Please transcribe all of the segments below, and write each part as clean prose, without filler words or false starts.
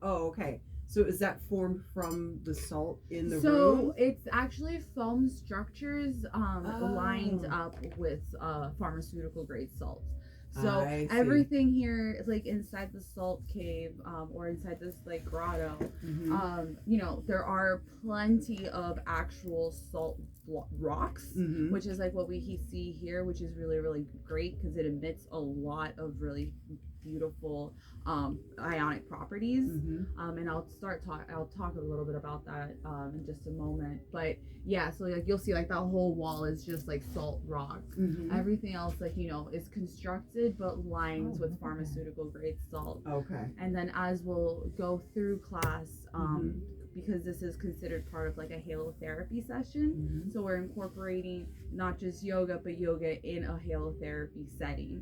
Oh, okay. So is that formed from the salt in the room? So it's actually foam structures lined Oh. up with pharmaceutical grade salt. So I see. everything here is like inside the salt cave or inside this like grotto. You know, there are plenty of actual salt rocks, which is like what we see here, which is really really great because it emits a lot of really beautiful ionic properties. And I'll talk a little bit about that in just a moment. But yeah, so like you'll see like that whole wall is just like salt rock. Everything else, like, you know, is constructed but lined with pharmaceutical grade salt. Okay. And then as we'll go through class, because this is considered part of like a halotherapy session, so we're incorporating not just yoga but yoga in a halotherapy setting.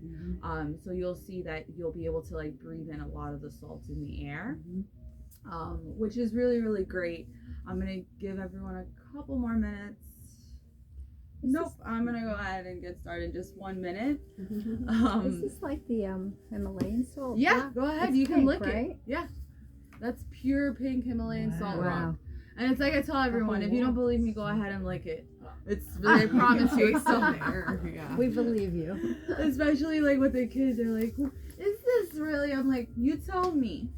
So you'll see that you'll be able to like breathe in a lot of the salt in the air, which is really really great. I'm gonna give everyone a couple more minutes. Nope, I'm gonna go ahead and get started in just 1 minute. Is this like the Himalayan salt? Yeah, go ahead. You can lick right? it. Yeah, that's pure pink Himalayan salt rock. Wow. And it's like I tell everyone, if you don't believe me, go ahead and lick it. It's I promise you, it's still there. Yeah. We believe you. Especially like with the kids, they're like, "Is this really?" I'm like, "You tell me."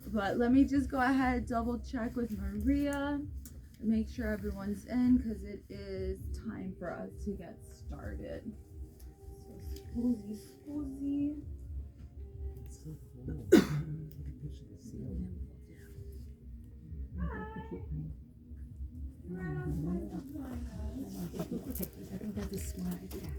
But let me just go ahead, double check with Maria, make sure everyone's in because it is time for us to get started. So scusi. So cool. I think that's a smart. Yeah.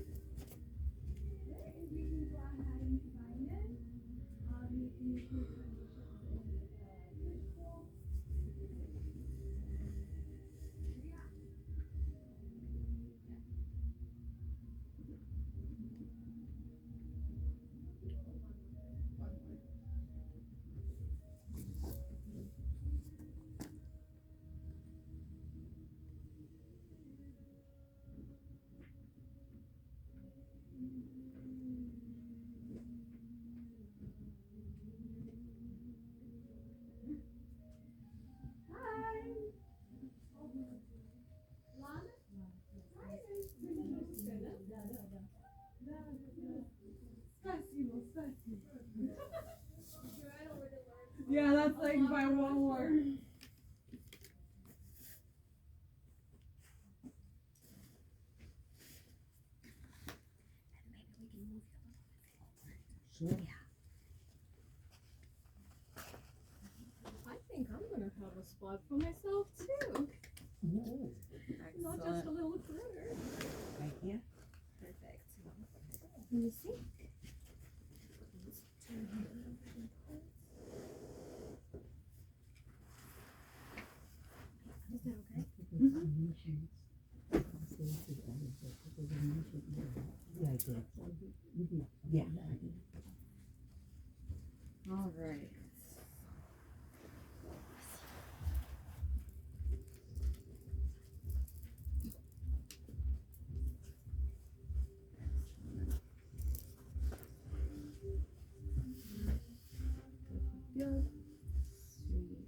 Yeah, that's like my one word. Sure. Yeah. I think I'm gonna have a spot for myself too. Ooh. Not just a little critter. Right here. Perfect. Let me see. Is that okay? Yeah, I did. Yeah. All right. Yeah. Sweet.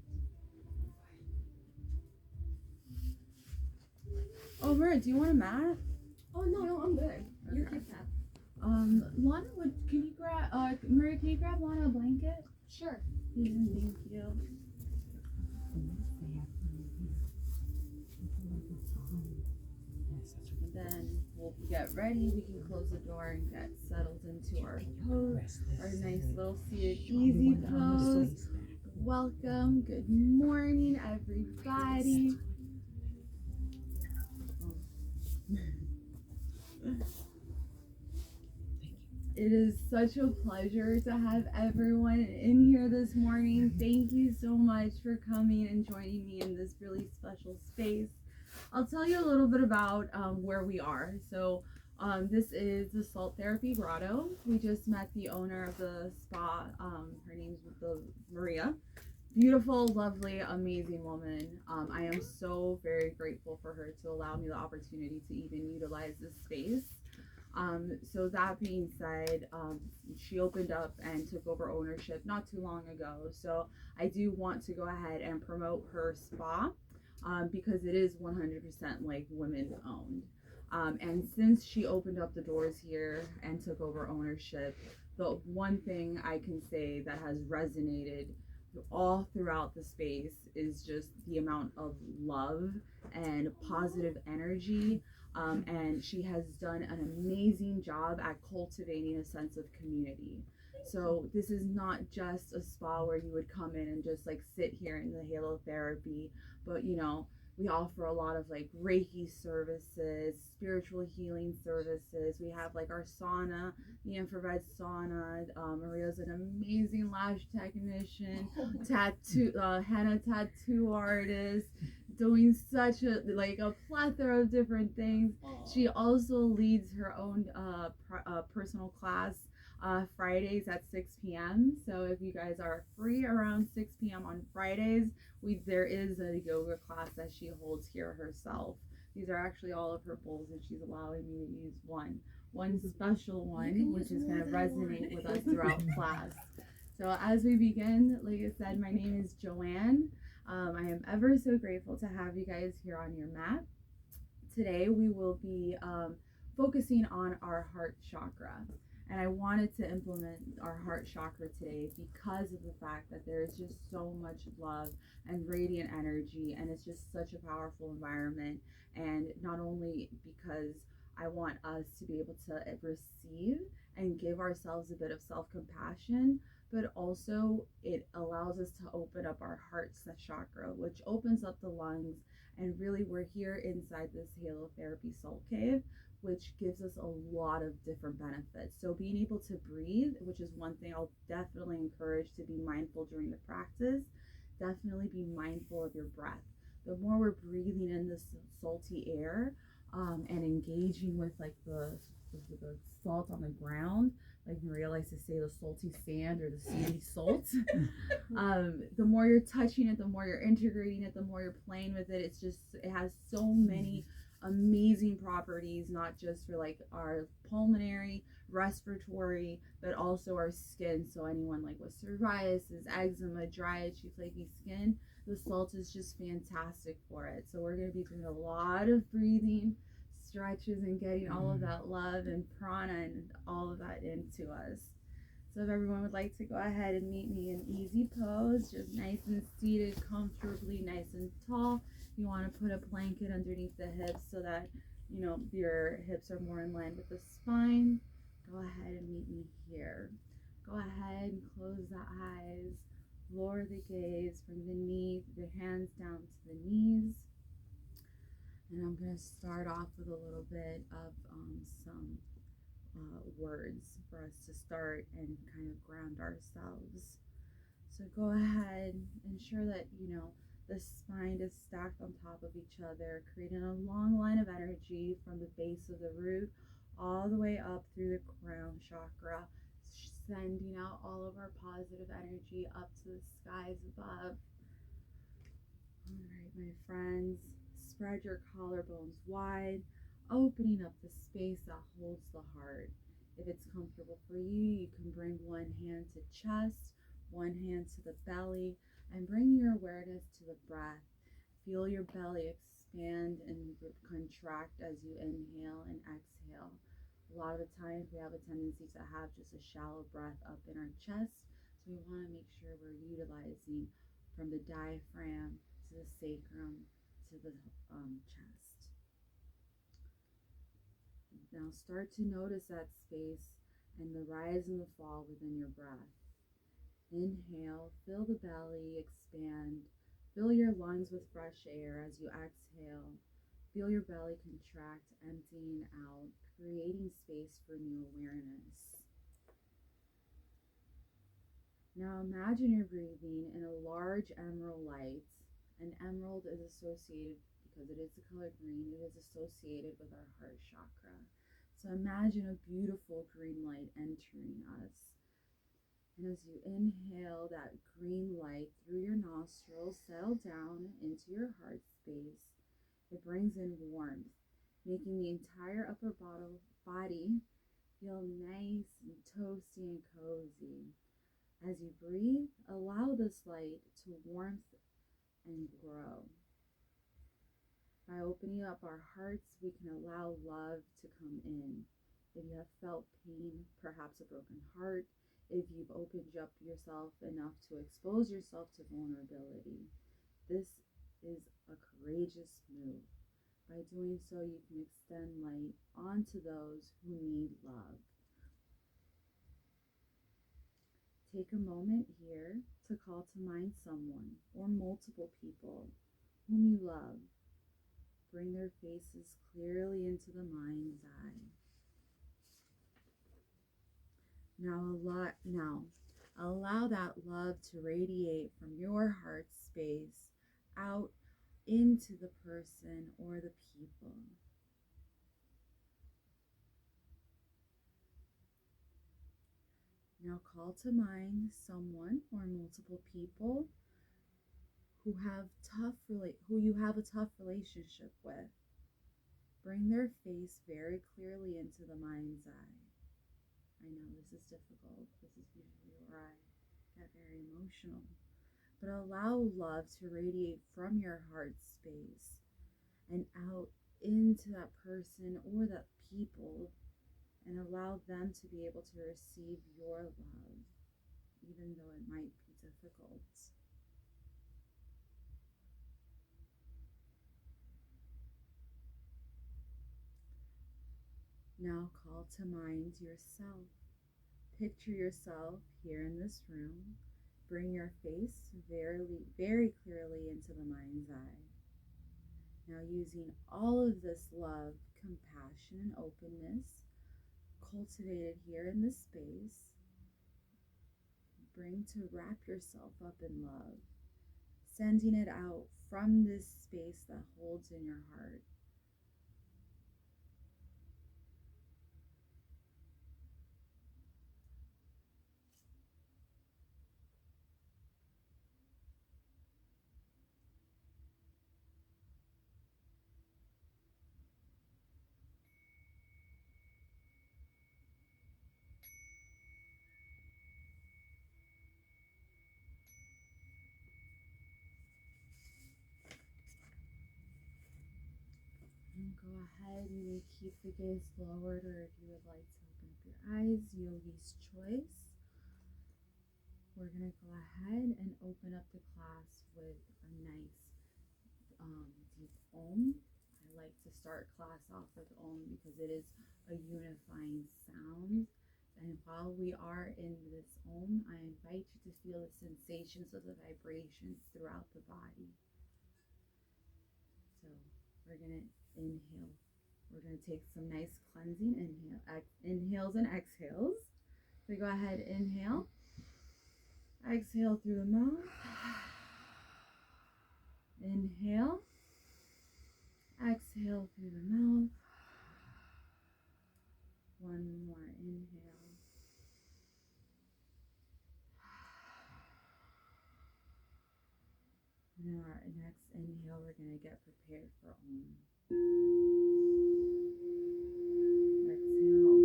Oh, Maria, do you want a mat? Oh no, I'm good. You Okay. keep that. Lana, can you grab, Maria, can you grab Lana a blanket? Sure. Thank you. And then we'll get ready. We can close the door and get settled into our pose, our nice little seated easy pose. Welcome. Good morning, everybody. It is such a pleasure to have everyone in here this morning. Thank you so much for coming and joining me in this really special space. I'll tell you a little bit about where we are. So this is the Salt Therapy Grotto. We just met the owner of the spa. Her name's Maria. Beautiful, lovely, amazing woman. I am so very grateful for her to allow me the opportunity to even utilize this space. So that being said, she opened up and took over ownership not too long ago. So I do want to go ahead and promote her spa, because it is 100% like women owned. And since she opened up the doors here and took over ownership, the one thing I can say that has resonated all throughout the space is just the amount of love and positive energy. And she has done an amazing job at cultivating a sense of community. So this is not just a spa where you would come in and just like sit here in the halo therapy, but we offer a lot of like Reiki services, spiritual healing services. We have like our sauna, the infrared sauna. Maria's an amazing lash technician, tattoo, henna tattoo artist, doing such a plethora of different things. She also leads her own personal class Fridays at 6 p.m. So if you guys are free around 6 p.m. on Fridays, there is a yoga class that she holds here herself. These are actually all of her bowls, and she's allowing me to use one special one, which is going to resonate with us throughout class. So as we begin, like I said, my name is Joanne. I am ever so grateful to have you guys here on your mat. Today we will be focusing on our heart chakra. And I wanted to implement our heart chakra today because of the fact that there is just so much love and radiant energy, and it's just such a powerful environment. And not only because I want us to be able to receive and give ourselves a bit of self-compassion, but also it allows us to open up our heart chakra, which opens up the lungs. And really, we're here inside this Halo Therapy Soul Cave, which gives us a lot of different benefits. So being able to breathe, which is one thing I'll definitely encourage to be mindful during the practice. Definitely be mindful of your breath. The more we're breathing in this salty air, and engaging with like the salt on the ground, like Maria likes to say, the salty sand or the seedy salt. The more you're touching it, the more you're integrating it, the more you're playing with it. It has so many amazing properties, not just for like our pulmonary, respiratory, but also our skin. So anyone like with psoriasis, eczema, dry, itchy, flaky skin, the salt is just fantastic for it. So we're going to be doing a lot of breathing stretches and getting all of that love and prana and all of that into us. So if everyone would like to go ahead and meet me in easy pose, just nice and seated comfortably, nice and tall. You want to put a blanket underneath the hips so that your hips are more in line with the spine. Go ahead and meet me here. Go ahead and close the eyes, lower the gaze, bring the knee, the hands down to the knees. And I'm going to start off with a little bit of some words for us to start and kind of ground ourselves. So go ahead, ensure that the spine is stacked on top of each other, creating a long line of energy from the base of the root all the way up through the crown chakra, sending out all of our positive energy up to the skies above. All right, my friends, spread your collarbones wide, opening up the space that holds the heart. If it's comfortable for you, you can bring one hand to chest, one hand to the belly, and bring your awareness to the breath. Feel your belly expand and contract as you inhale and exhale. A lot of the times we have a tendency to have just a shallow breath up in our chest, so we want to make sure we're utilizing from the diaphragm to the sacrum to the chest. Now start to notice that space and the rise and the fall within your breath. Inhale, fill the belly, expand. Fill your lungs with fresh air as you exhale. Feel your belly contract, emptying out, creating space for new awareness. Now imagine you're breathing in a large emerald light. And emerald is associated, because it is the color green, it is associated with our heart chakra. So imagine a beautiful green light entering us. And as you inhale that green light through your nostrils, settle down into your heart space. It brings in warmth. making the entire upper body feel nice and toasty and cozy. As you breathe, allow this light to warmth and grow. By opening up our hearts, we can allow love to come in. If you have felt pain, perhaps a broken heart, if you've opened up yourself enough to expose yourself to vulnerability, this is a courageous move. By doing so, you can extend light onto those who need love. Take a moment here to call to mind someone or multiple people whom you love. Bring their faces clearly into the mind's eye. Now, allow that love to radiate from your heart space out into the person or the people. Now call to mind someone or multiple people who you have a tough relationship with. Bring their face very clearly into the mind's eye. I know this is difficult. This is usually where I get very emotional. But allow love to radiate from your heart space and out into that person or that people, and allow them to be able to receive your love, even though it might be difficult. Now call to mind yourself. Picture yourself here in this room. Bring your face very clearly into the mind's eye. Now, using all of this love, compassion, and openness cultivated here in this space, bring to wrap yourself up in love, sending it out from this space that holds in your heart. And go ahead, you may keep the gaze lowered, or if you would like to open up your eyes, yogi's choice. We're going to go ahead and open up the class with a nice deep Om. I like to start class off with Om because it is a unifying sound. And while we are in this Om, I invite you to feel the sensations of the vibrations throughout the body. So we're going to inhale. We're going to take some nice cleansing inhales and exhales. So go ahead, inhale. Exhale through the mouth. Inhale. Exhale through the mouth. One more inhale. Now our next inhale, we're going to get prepared for Om. Exhale.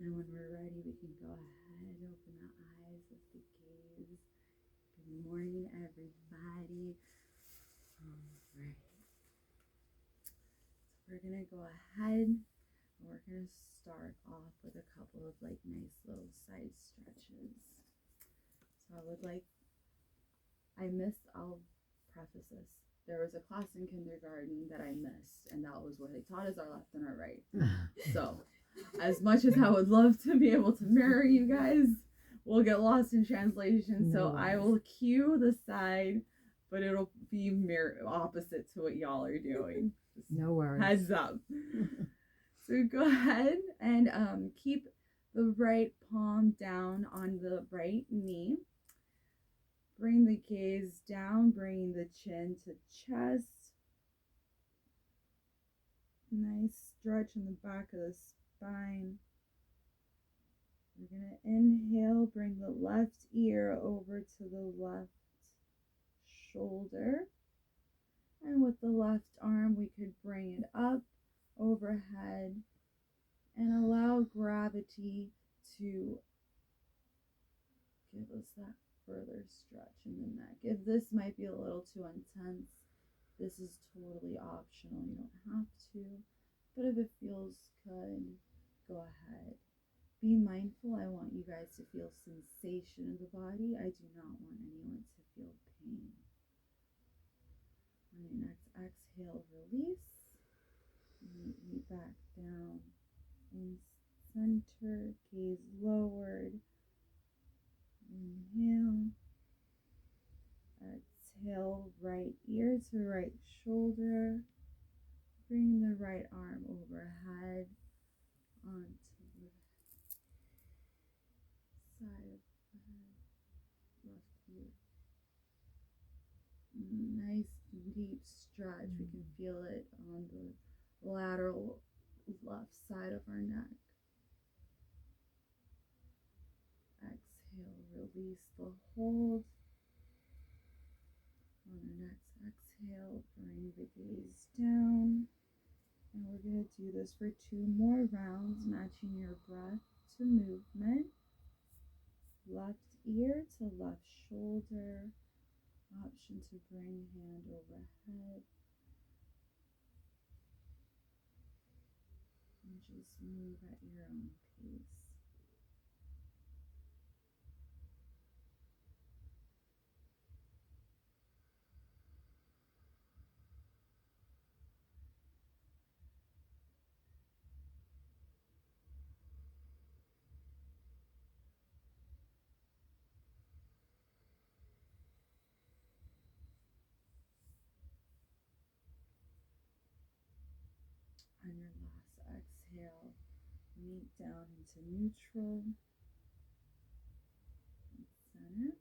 And when we're ready, we can go ahead, open the eyes, lift the gaze. Good morning, everybody. All right. we're gonna go ahead and we're gonna start off with a couple of like nice little side stretches. So I'll preface this. There was a class in kindergarten that I missed, and that was what they taught us our left and our right. So, as much as I would love to be able to mirror you guys, we'll get lost in translation. So I will cue the side, but it'll be opposite to what y'all are doing. No worries. Heads up. So go ahead and keep the right palm down on the right knee. Bring the gaze down, bringing the chin to chest. Nice stretch in the back of the spine. We're going to inhale, bring the left ear over to the left shoulder. And with the left arm, we could bring it up overhead and allow gravity to give us that further stretch in the neck. If this might be a little too intense, this is totally optional. You don't have to, but if it feels good, go ahead. Be mindful. I want you guys to feel sensation in the body. I do not want anyone to feel pain. On your next exhale, release. Meet back down in center, gaze lowered. Inhale. Exhale, right ear to right shoulder. Bring the right arm overhead onto the side of the head, left ear. Nice deep stretch. We can feel it on the lateral left side of our neck. Exhale, release the hold. On the next exhale, bring the gaze down. And we're going to do this for 2 more rounds, matching your breath to movement. Left ear to left shoulder. Option to bring hand overhead. And just move at your own pace. On your last exhale, meet down into neutral and center.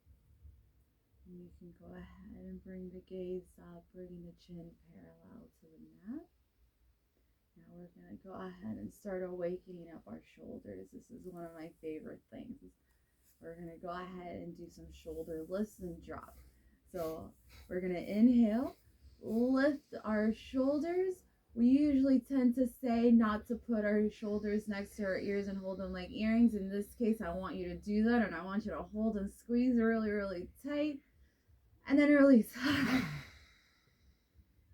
And you can go ahead and bring the gaze up, bringing the chin parallel to the mat. Now we're going to go ahead and start awakening up our shoulders. This is one of my favorite things. We're going to go ahead and do some shoulder lifts and drop. So we're going to inhale, lift our shoulders. We usually tend to say not to put our shoulders next to our ears and hold them like earrings. In this case, I want you to do that, and I want you to hold and squeeze really, really tight, and then release.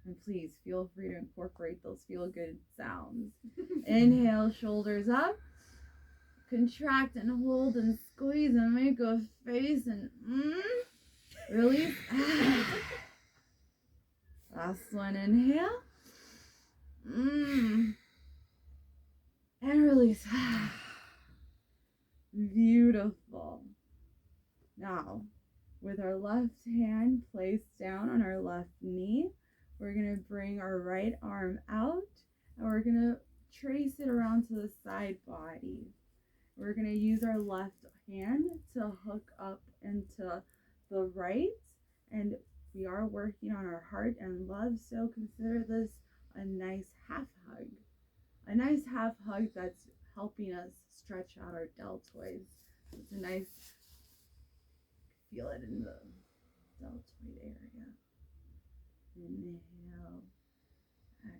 And please feel free to incorporate those feel-good sounds. Inhale, shoulders up. Contract and hold and squeeze and make a face and release. Last one, inhale. And release. Beautiful. Now, with our left hand placed down on our left knee, we're going to bring our right arm out and we're going to trace it around to the side body. We're going to use our left hand to hook up into the right, and we are working on our heart and love, so consider this a nice half hug. A nice half hug that's helping us stretch out our deltoids. It's a nice, feel it in the deltoid area. Inhale, exhale.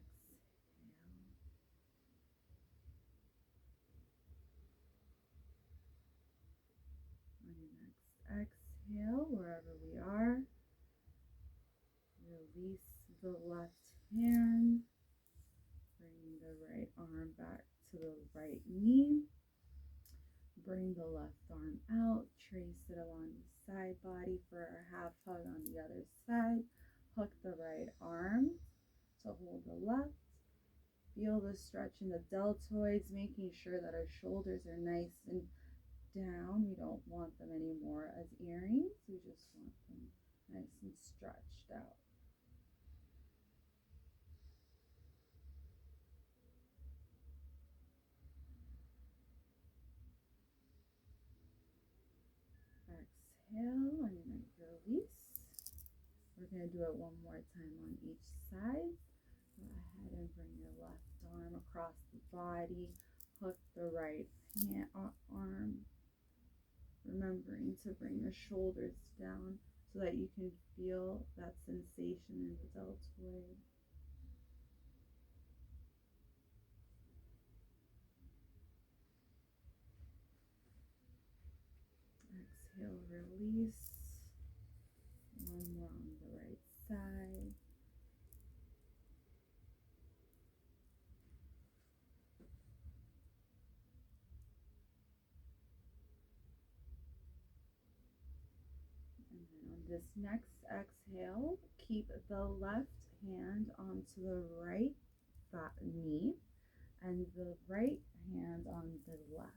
On your next exhale, wherever we are, release the left hand. Bring arm back to the right knee. Bring the left arm out, trace it along the side body for our half hug on the other side. Hook the right arm to hold the left. Feel the stretch in the deltoids, making sure that our shoulders are nice and down. We don't want them anymore as earrings. We just want them nice and stretched out. Exhale and release. We're going to do it one more time on each side. Go ahead and bring your left arm across the body. Hook the right arm. Remembering to bring your shoulders down so that you can feel that sensation in the deltoid. Exhale, release. One more on the right side. And then on this next exhale, keep the left hand onto the right knee and the right hand on the left.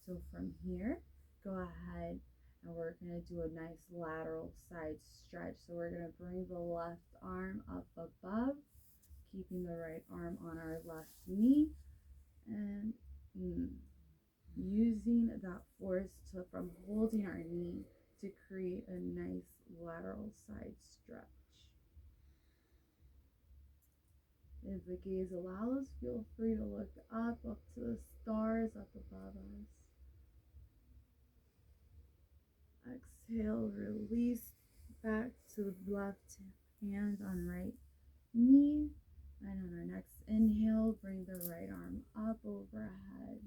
So from here, go ahead and we're going to do a nice lateral side stretch. So we're going to bring the left arm up above, keeping the right arm on our left knee, and using that force from holding our knee to create a nice lateral side stretch. If the gaze allows, feel free to look up to the stars up above us. Exhale, release back to the left hand on right knee. And on our next inhale, bring the right arm up overhead.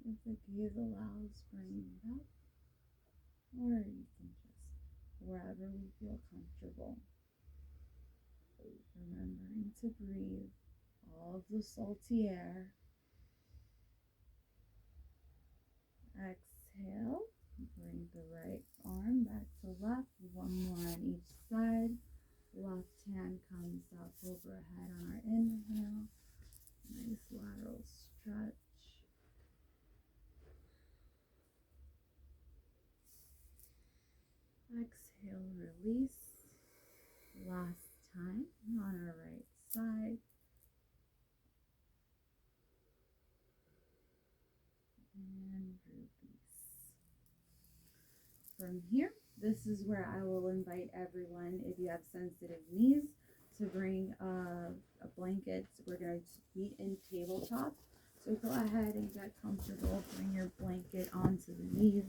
If the gaze allows, bring it up. Or you can just wherever we feel comfortable. Remembering to breathe all of the salty air. Exhale, bring the right arm back to left, one more on each side. Left hand comes up overhead on our inhale. Nice lateral stretch. Exhale, release. Last time on our right side. And release. From here, this is where I will invite everyone, if you have sensitive knees, to bring a blanket. We're going to be in tabletop. So go ahead and get comfortable. Bring your blanket onto the knees.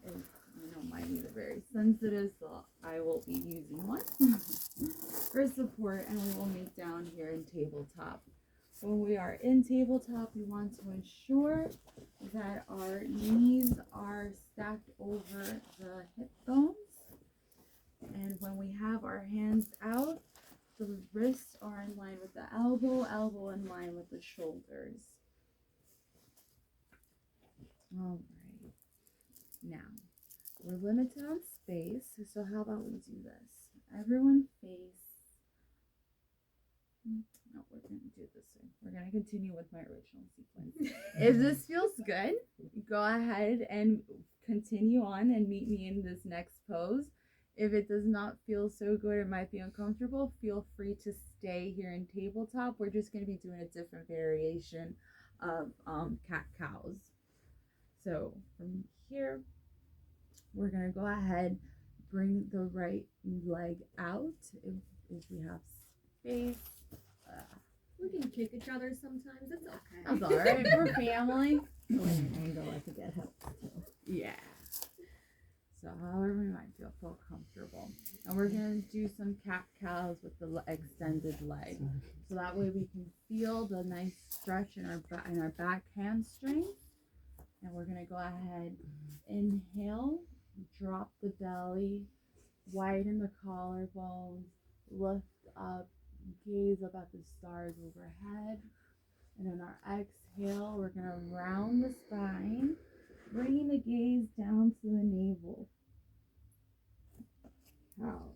If you know my knees are very sensitive, so I will be using one for support, and we will meet down here in tabletop. When we are in tabletop, we want to ensure that our knees are stacked over the hip bones. And when we have our hands out, the wrists are in line with the elbow in line with the shoulders. All right. Now, we're limited on space, so how about we do this? Everyone face. No, we're going to do it this way. We're going to continue with my original sequence. If this feels good, go ahead and continue on and meet me in this next pose. If it does not feel so good or might be uncomfortable, feel free to stay here in tabletop. We're just going to be doing a different variation of cat-cows. So from here, we're going to go ahead, bring the right leg out if we have space. We can kick each other sometimes. It's okay. That's all right. We're family. Angle I could get help too. Yeah. So however we might feel comfortable. And we're going to do some cat-cows with the extended leg. So that way we can feel the nice stretch in our back hamstring. And we're going to go ahead, inhale, drop the belly, widen the collarbones, lift up Gaze up at the stars overhead. And on our exhale, we're going to round the spine, bringing the gaze down to the navel. Cow.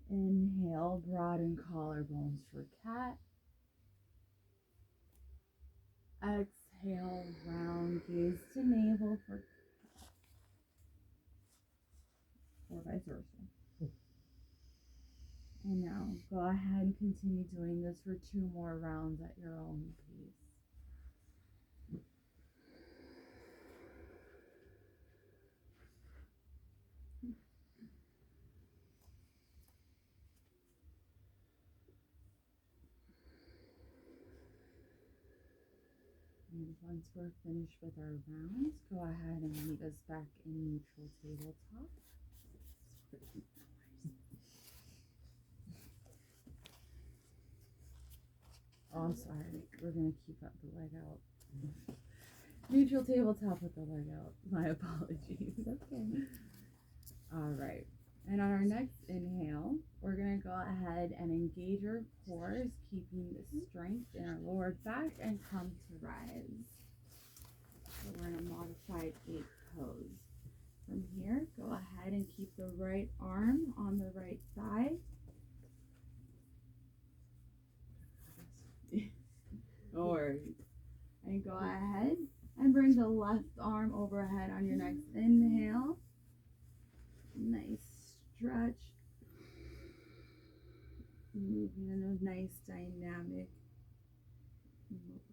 Inhale, broaden collarbones for cat. Exhale, round gaze to navel for cat. Or vice versa. And now go ahead and continue doing this for 2 more rounds at your own pace. And once we're finished with our rounds, go ahead and meet us back in neutral tabletop. Oh, I'm sorry. We're going to keep up the leg out. Neutral tabletop with the leg out. My apologies. Okay. All right. And on our next inhale, we're going to go ahead and engage our cores, keeping the strength in our lower back and come to rise. So we're in a modified 8 pose. From here, go ahead and keep the right arm on the right thigh. No worries. And go ahead and bring the left arm overhead on your next inhale. Nice stretch. Moving in a nice dynamic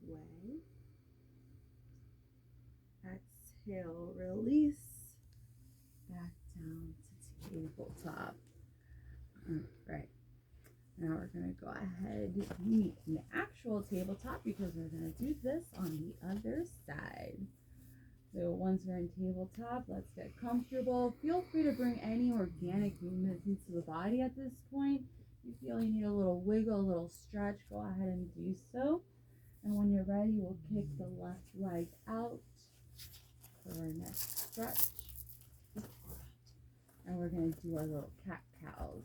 way. Exhale, release. Back down to tabletop. All right. Now we're going to go ahead and meet an actual tabletop because we're going to do this on the other side. So once we're in tabletop, let's get comfortable. Feel free to bring any organic movements into the body at this point. If you feel you need a little wiggle, a little stretch, go ahead and do so. And when you're ready, we'll kick the left leg out for our next stretch. And we're going to do our little cat-cows.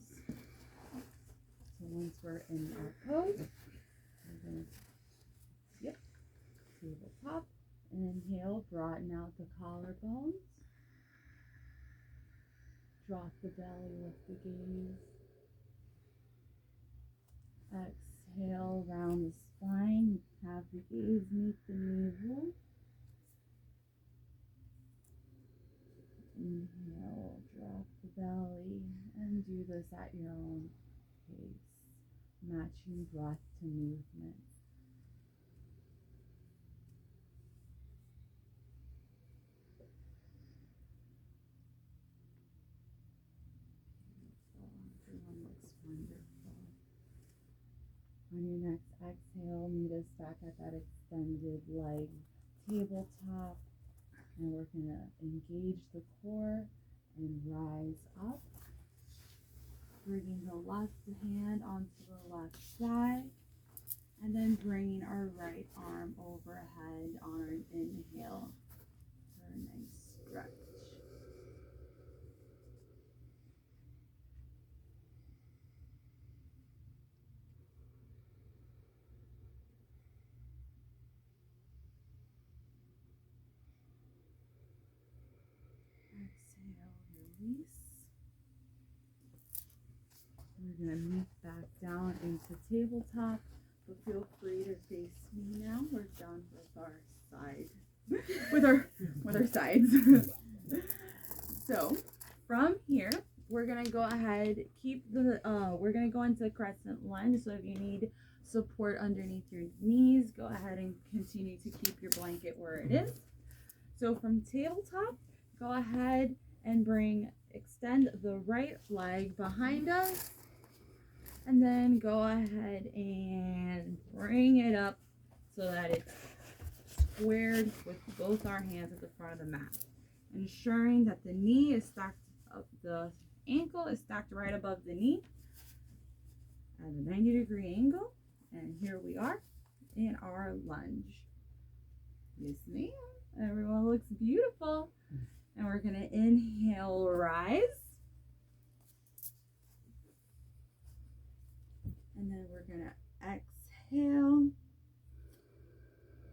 So once we're in our pose, we're going to tabletop. Inhale, broaden out the collarbones. Drop the belly, lift the gaze. Exhale, round the spine. Have the gaze meet the navel. Inhale, drop the belly, and do this at your own pace, matching breath to movement. Everyone looks wonderful. On your next exhale, meet us back at that extended leg tabletop. And we're going to engage the core and rise up. Bringing the left hand onto the left thigh. And then bringing our right arm overhead on our inhale for a nice stretch. Exhale, release. We're going to move back down into tabletop, but feel free to face me now. We're done with our side, with our sides. So from here, we're going to go ahead, we're going to go into crescent lunge. So if you need support underneath your knees, go ahead and continue to keep your blanket where it is. So from tabletop, go ahead and extend the right leg behind us, and then go ahead and bring it up so that it's squared with both our hands at the front of the mat, ensuring that the knee is stacked up, the ankle is stacked right above the knee at a 90-degree angle. And here we are in our lunge. Yes, ma'am. Everyone looks beautiful. And we're going to inhale, rise. then we're gonna exhale.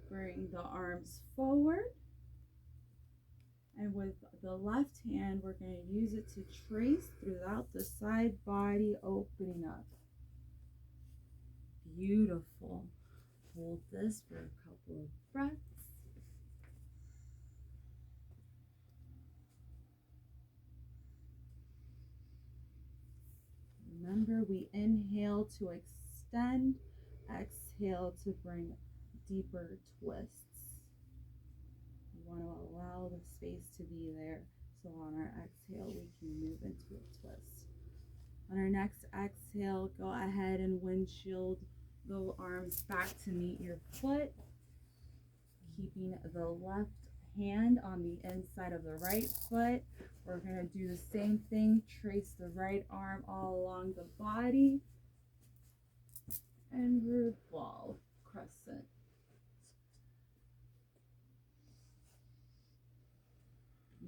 Bring the arms forward. And with the left hand, we're going to use it to trace throughout the side body, opening up. Beautiful. Hold this for a couple of breaths. Remember, we inhale to extend, exhale to bring deeper twists. We want to allow the space to be there, so on our exhale we can move into a twist. On our next exhale, go ahead and windshield the arms back to meet your foot, keeping the left hand on the inside of the right foot. We're going to do the same thing, trace the right arm all along the body, and revolve, crescent.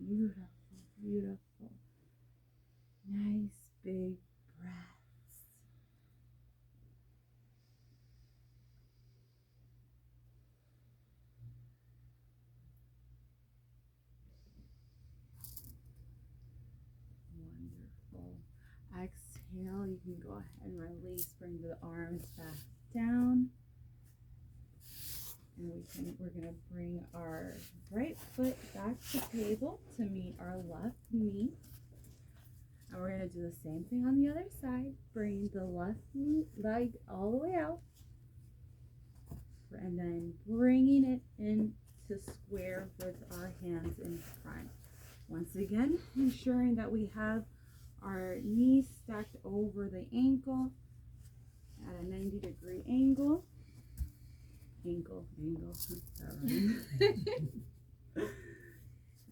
Beautiful, beautiful. Nice big breaths. Wonderful. Exhale, you can go ahead and release, bring the arms back down. And we're gonna bring our right foot back to table to meet our left knee. And we're gonna do the same thing on the other side. Bring the left leg all the way out. And then bringing it into square with our hands in front. Once again, ensuring that we have our knees stacked over the ankle at a 90-degree angle. Angle.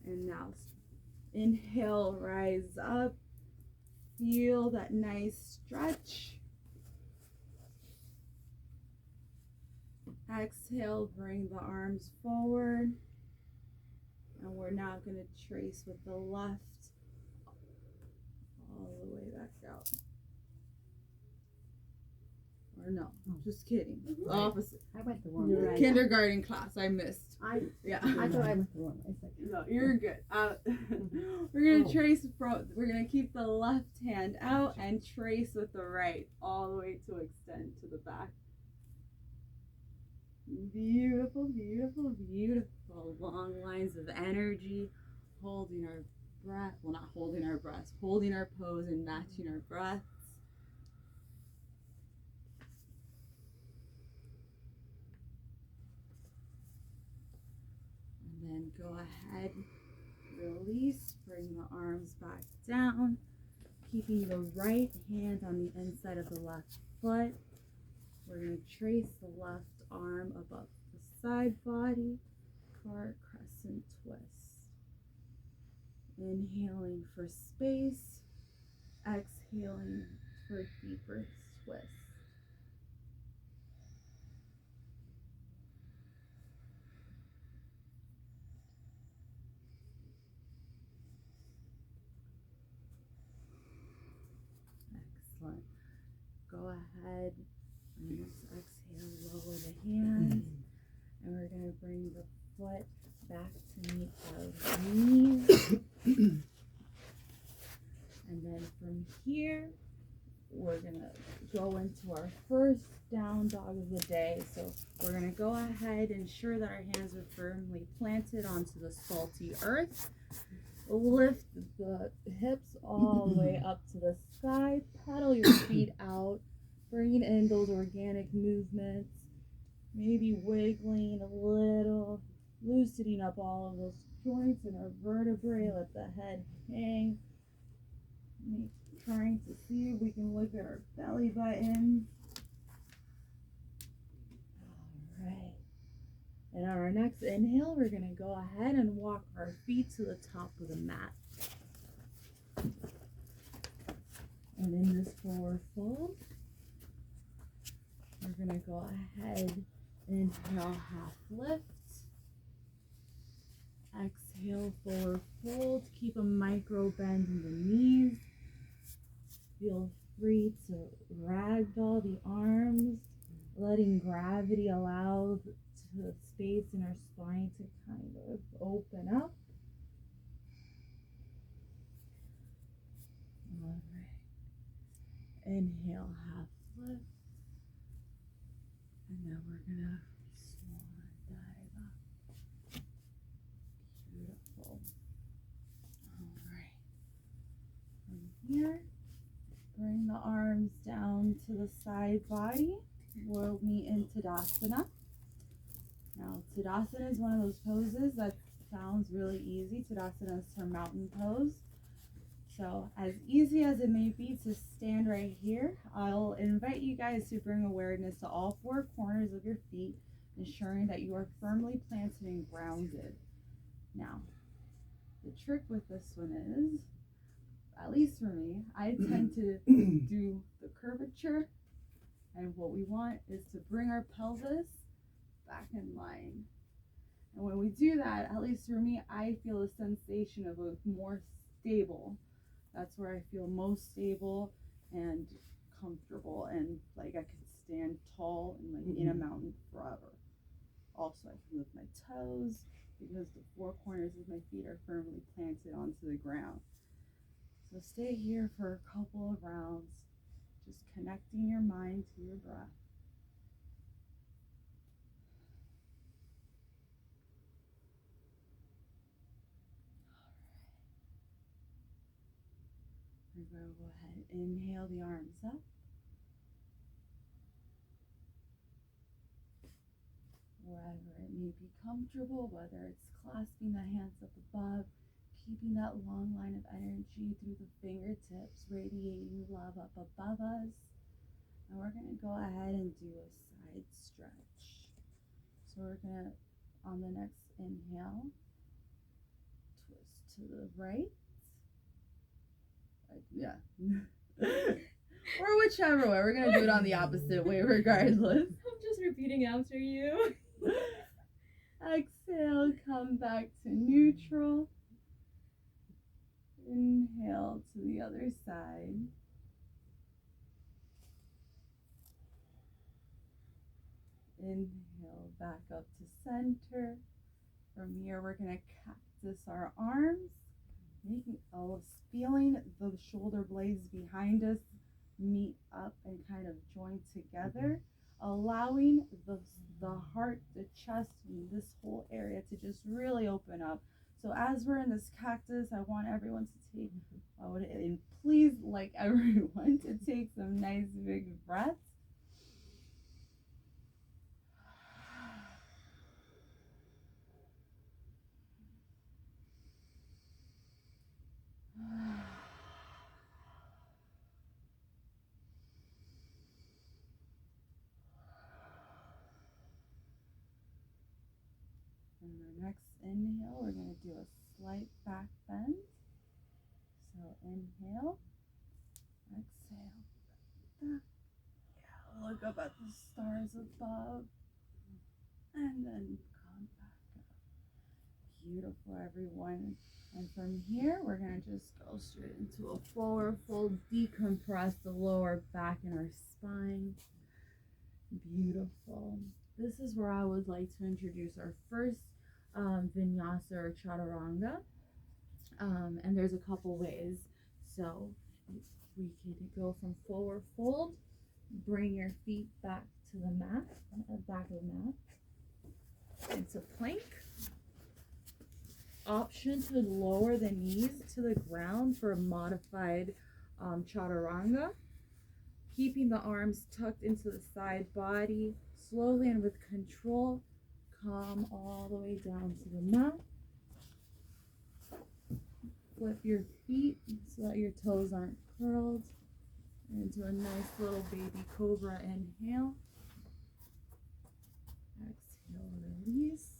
And now inhale, rise up. Feel that nice stretch. Exhale, bring the arms forward. And we're now going to trace with the left all the way back out. Or no, just kidding. Opposite. I went the wrong way. Right. Kindergarten class, I missed. I Yeah. thought I went the wrong way. No, you're good. We're gonna trace from. We're gonna keep the left hand out and trace with the right all the way to extend to the back. Beautiful, beautiful, beautiful. Long lines of energy, holding our breath. Well, not holding our breath, holding our pose and matching our breaths. And then go ahead, release, bring the arms back down, keeping the right hand on the inside of the left foot. We're going to trace the left arm above the side body for our crescent twist. Inhaling for space, exhaling for deeper twist. Excellent. Go ahead and just exhale, lower the hands, and we're going to bring the foot back to meet our knees. And then from here, we're going to go into our first down dog of the day. So we're going to go ahead and ensure that our hands are firmly planted onto the salty earth. Lift the hips all the way up to the sky. Pedal your feet out. Bringing in those organic movements. Maybe wiggling a little. Loosening up all of those joints in our vertebrae. Let the head hang. Trying to see if we can look at our belly button. All right. And on our next inhale, we're going to go ahead and walk our feet to the top of the mat. And in this forward fold, we're going to go ahead and inhale, half lift. Exhale, forward fold. Keep a micro bend in the knees. Feel free to ragdoll the arms, letting gravity allow the space in our spine to kind of open up. All right. Inhale, half lift. And then we're gonna swan dive up. Beautiful. All right. From here, bring the arms down to the side body. We'll meet in Tadasana. Now, Tadasana is one of those poses that sounds really easy. Tadasana is her mountain pose. So, as easy as it may be to stand right here, I'll invite you guys to bring awareness to all four corners of your feet, ensuring that you are firmly planted and grounded. Now, the trick with this one is, at least for me, I tend to do the curvature, and what we want is to bring our pelvis back in line. And when we do that, at least for me, I feel a sensation of a more stable. That's where I feel most stable and comfortable, and like I can stand tall and like in a mountain forever. Also, I can lift my toes because the four corners of my feet are firmly planted onto the ground. So stay here for a couple of rounds, just connecting your mind to your breath. We're going to go ahead and inhale the arms up. Wherever it may be comfortable, whether it's clasping the hands up above, keeping that long line of energy through the fingertips, radiating love up above us. And we're going to go ahead and do a side stretch. So we're going to, on the next inhale, twist to the right. Yeah. Or whichever way. We're going to do it on the opposite way regardless. I'm just repeating after you. Exhale, come back to neutral. Inhale to the other side. Inhale back up to center. From here, we're going to cactus our arms, feeling the shoulder blades behind us meet up and kind of join together, allowing the heart, the chest, and this whole area to just really open up. So as we're in this cactus, I want everyone to take, and please like everyone to take some nice big breaths. And our next inhale, we're going to do a slight back bend. So inhale, exhale. Yeah, look up at the stars above. And then come back up. Beautiful, everyone. And from here, we're going to just go straight into a forward fold, decompress the lower back and our spine. Beautiful. This is where I would like to introduce our first vinyasa or chaturanga. And there's a couple ways. So we could go from forward fold, bring your feet back to the mat, back of the mat, into plank. Option to lower the knees to the ground for a modified chaturanga. Keeping the arms tucked into the side body, slowly and with control, come all the way down to the mat. Flip your feet so that your toes aren't curled. And do a nice little baby cobra inhale. Exhale, release.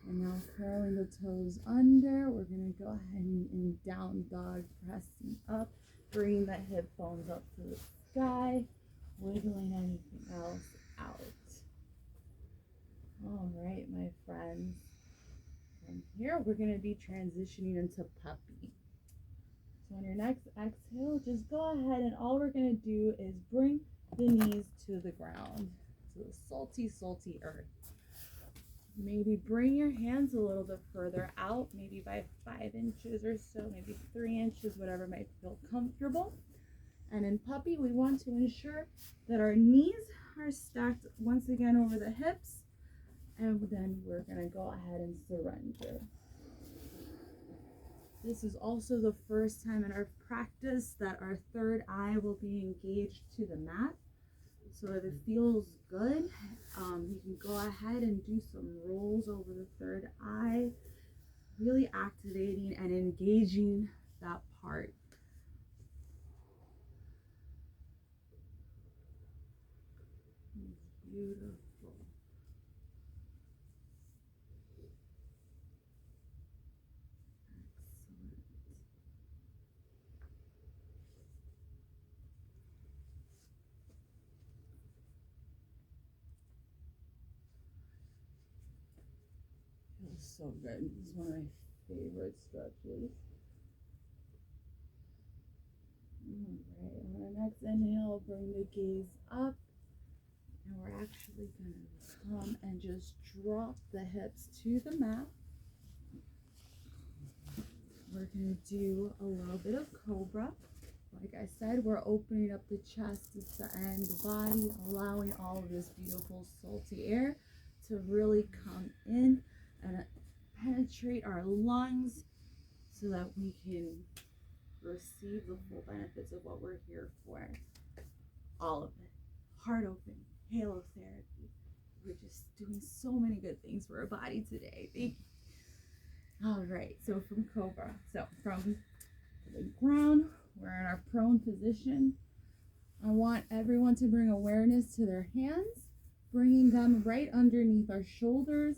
And now curling the toes under, we're going to go ahead and down dog, pressing up, bringing the hip bones up to the sky, wiggling anything else out. All right, my friends. From here, we're going to be transitioning into puppy. So on your next exhale, just go ahead and all we're going to do is bring the knees to the ground, to the salty, salty earth. Maybe bring your hands a little bit further out, maybe by 5 inches or so, maybe 3 inches, whatever might feel comfortable. And in puppy, we want to ensure that our knees are stacked once again over the hips. And then we're going to go ahead and surrender. This is also the first time in our practice that our third eye will be engaged to the mat. So if it feels good, you can go ahead and do some rolls over the third eye, really activating and engaging that part. Beautiful. Feels so good. This is one of my favorite stretches. Alright, on our next inhale, bring the gaze up. And we're actually going to come and just drop the hips to the mat. We're going to do a little bit of cobra. Like I said, we're opening up the chest, the end, the body, allowing all of this beautiful salty air to really come in and penetrate our lungs so that we can receive the full benefits of what we're here for. All of it. Heart open, halo therapy. We're just doing so many good things for our body today. Thank you. All right, so from cobra. So from the ground, we're in our prone position. I want everyone to bring awareness to their hands, bringing them right underneath our shoulders,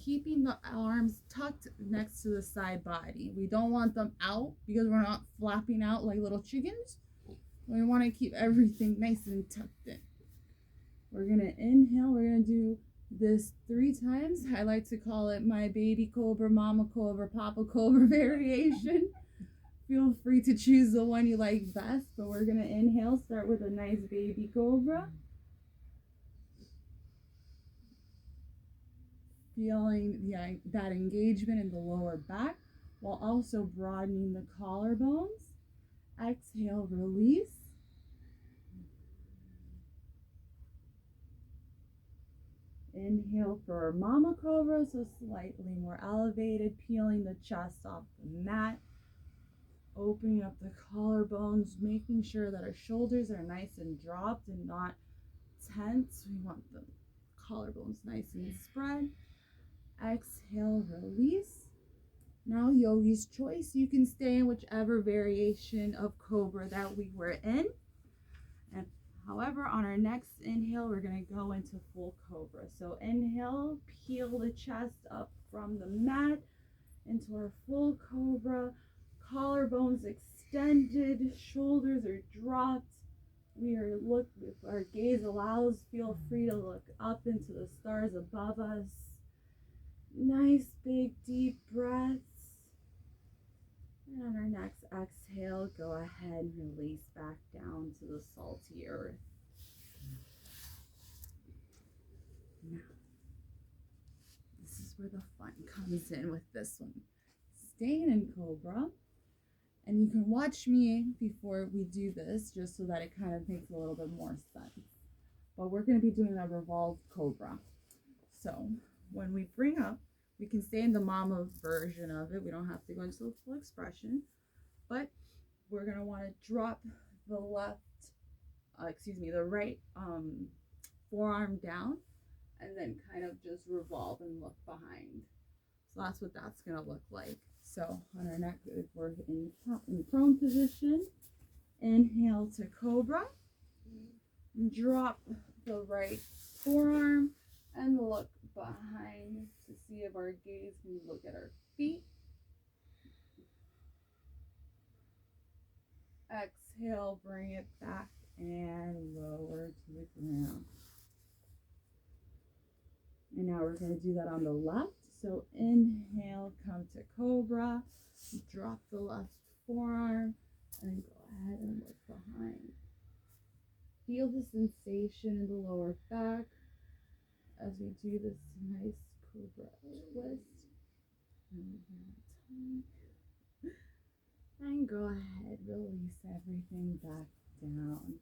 keeping the arms tucked next to the side body. We don't want them out because we're not flapping out like little chickens. We want to keep everything nice and tucked in. We're going to inhale. We're going to do this 3 times. I like to call it my baby cobra, mama cobra, papa cobra variation. Feel free to choose the one you like best, but we're going to inhale. Start with a nice baby cobra. Feeling that engagement in the lower back while also broadening the collarbones. Exhale, release. Inhale for mama cobra, so slightly more elevated, peeling the chest off the mat, opening up the collarbones, making sure that our shoulders are nice and dropped and not tense. We want the collarbones nice and spread. Exhale, release. Now yogi's choice. You can stay in whichever variation of cobra that we were in. And however, on our next inhale, we're going to go into full cobra. So inhale, peel the chest up from the mat into our full cobra. Collarbones extended, shoulders are dropped. We are if our gaze allows, feel free to look up into the stars above us. Nice big deep breaths. And on our next exhale, go ahead and release back down to the salty earth. Now, this is where the fun comes in with this one. Staying in cobra. And you can watch me before we do this, just so that it kind of makes a little bit more sense. But we're going to be doing a revolved cobra. So when we bring up, we can stay in the mama version of it. We don't have to go into the full expression. But we're going to want to drop the right forearm down and then kind of just revolve and look behind. So that's what that's going to look like. So on our neck, if we're in prone position, inhale to cobra, drop the right forearm and look behind to see if our gaze can look at our feet. Exhale, bring it back and lower to the ground. And now we're going to do that on the left. So inhale, come to cobra, drop the left forearm, and go ahead and look behind. Feel the sensation in the lower back as we do this nice cobra twist. And go ahead, release everything back down.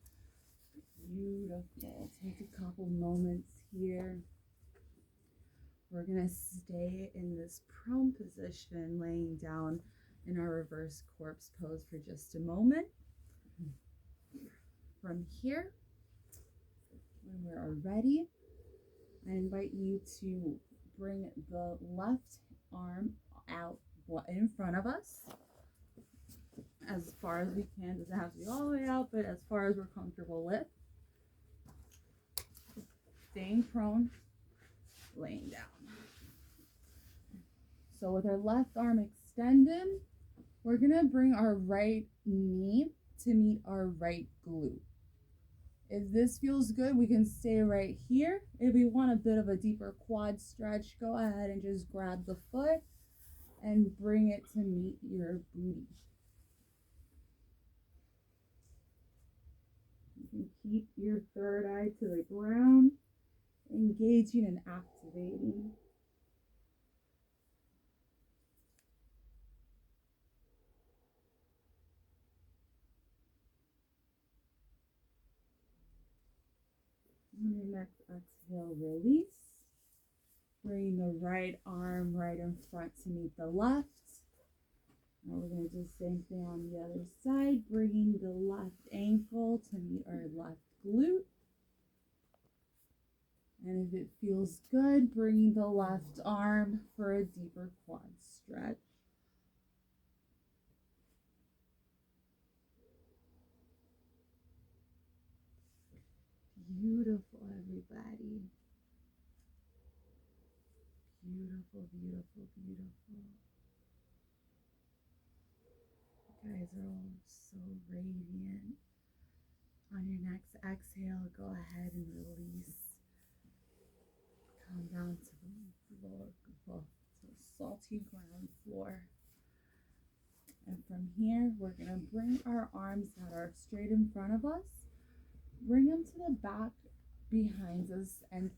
Beautiful. Take a couple moments here. We're going to stay in this prone position, laying down in our reverse corpse pose for just a moment. From here, when we're ready, I invite you to bring the left arm out in front of us as far as we can. Doesn't have to be all the way out, but as far as we're comfortable with. Staying prone, laying down. So with our left arm extended, we're gonna bring our right knee to meet our right glute. If this feels good, we can stay right here. If we want a bit of a deeper quad stretch, go ahead and just grab the foot and bring it to meet your booty. You can keep your third eye to the ground, engaging and activating. On your next exhale, release. Bring the right arm right in front to meet the left. Now we're going to do the same thing on the other side, bringing the left ankle to meet our left glute. And if it feels good, bringing the left arm for a deeper quad stretch. Beautiful, everybody. Beautiful, beautiful, beautiful. You guys are all so radiant. On your next exhale, go ahead and release. Come down to the floor, to the salty ground floor. And from here, we're going to bring our arms that are straight in front of us. Bring them to the back behind us and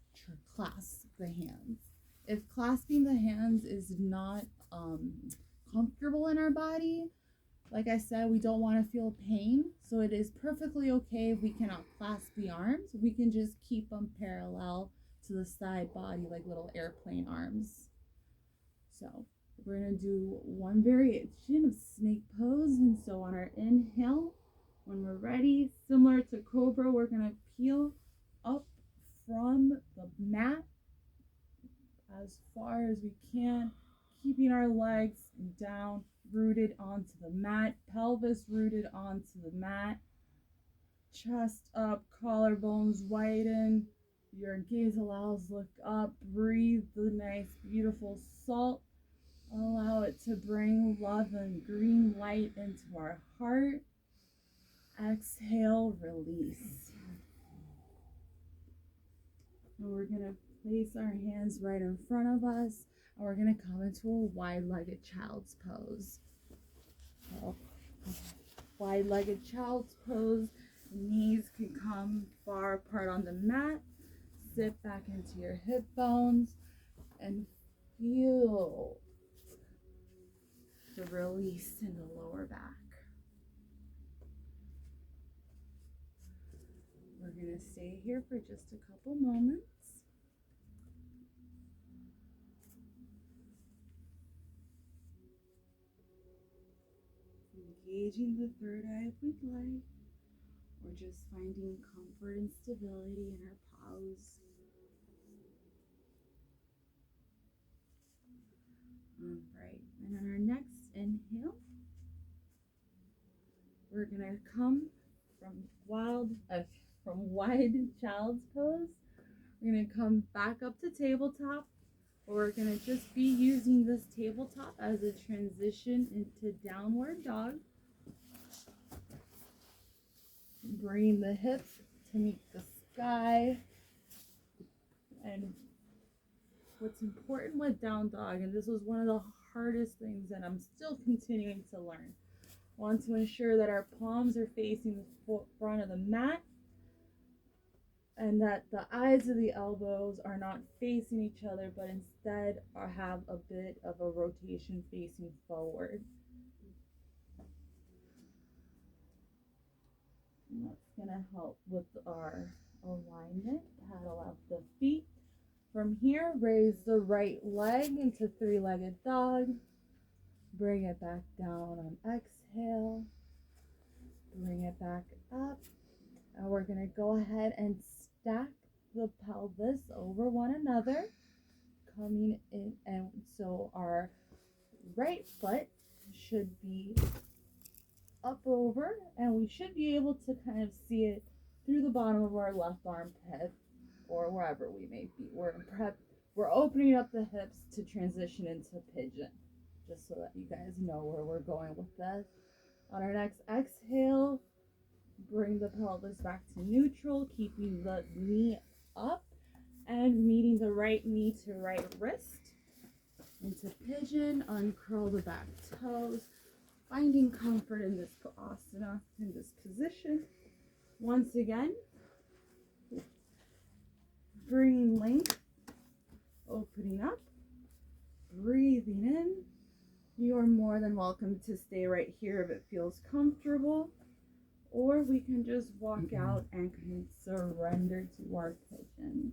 clasp the hands. If clasping the hands is not comfortable in our body, like I said, we don't want to feel pain. So it is perfectly okay if we cannot clasp the arms. We can just keep them parallel to the side body like little airplane arms. So we're going to do one variation of snake pose. And so on our inhale, when we're ready, similar to cobra, we're going to peel up from the mat as far as we can, keeping our legs down, rooted onto the mat, pelvis rooted onto the mat, chest up, collarbones widen, your gaze allows look up, breathe the nice beautiful salt, allow it to bring love and green light into our heart. Exhale, release. And we're going to place our hands right in front of us, and we're going to come into a wide-legged child's pose. So, wide-legged child's pose. Knees can come far apart on the mat. Sit back into your hip bones and feel the release in the lower back. We're going to stay here for just a couple moments. Engaging the third eye if we'd like, or just finding comfort and stability in our pose. Alright, and on our next inhale, we're going to come from wide child's pose. We're going to come back up to tabletop. We're going to just be using this tabletop as a transition into downward dog. Bring the hips to meet the sky. And what's important with down dog, and this was one of the hardest things that I'm still continuing to learn. Want to ensure that our palms are facing the front of the mat and that the eyes of the elbows are not facing each other, but instead have a bit of a rotation facing forward. And that's going to help with our alignment. Paddle out the feet. From here, raise the right leg into three-legged dog. Bring it back down on exhale. Bring it back up. And we're going to go ahead and stack the pelvis over one another. Coming in, and so our right foot should be up over, and we should be able to kind of see it through the bottom of our left armpit or wherever we may be. We're opening up the hips to transition into pigeon, just so that you guys know where we're going with this. On our next exhale, bring the pelvis back to neutral, keeping the knee up and meeting the right knee to right wrist. Into pigeon, uncurl the back toes, finding comfort in this asana, in this position. Once again, bringing length, opening up, breathing in. You are more than welcome to stay right here if it feels comfortable, or we can just walk out and kind of surrender to our pigeon.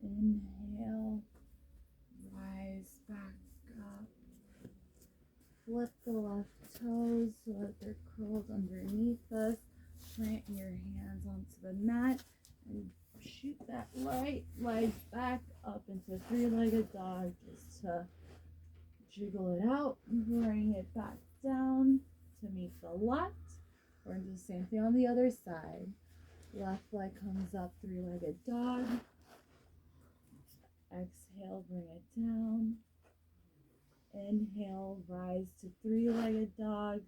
Okay, inhale, rise back up, flip the left toes so that they're curled underneath us, plant your hands onto the mat, and shoot that right leg back up into three-legged dog just to jiggle it out, bring it back down to meet the left. We're going to do the same thing on the other side. Left leg comes up, three-legged dog. Exhale, bring it down. Inhale, rise to three-legged dog.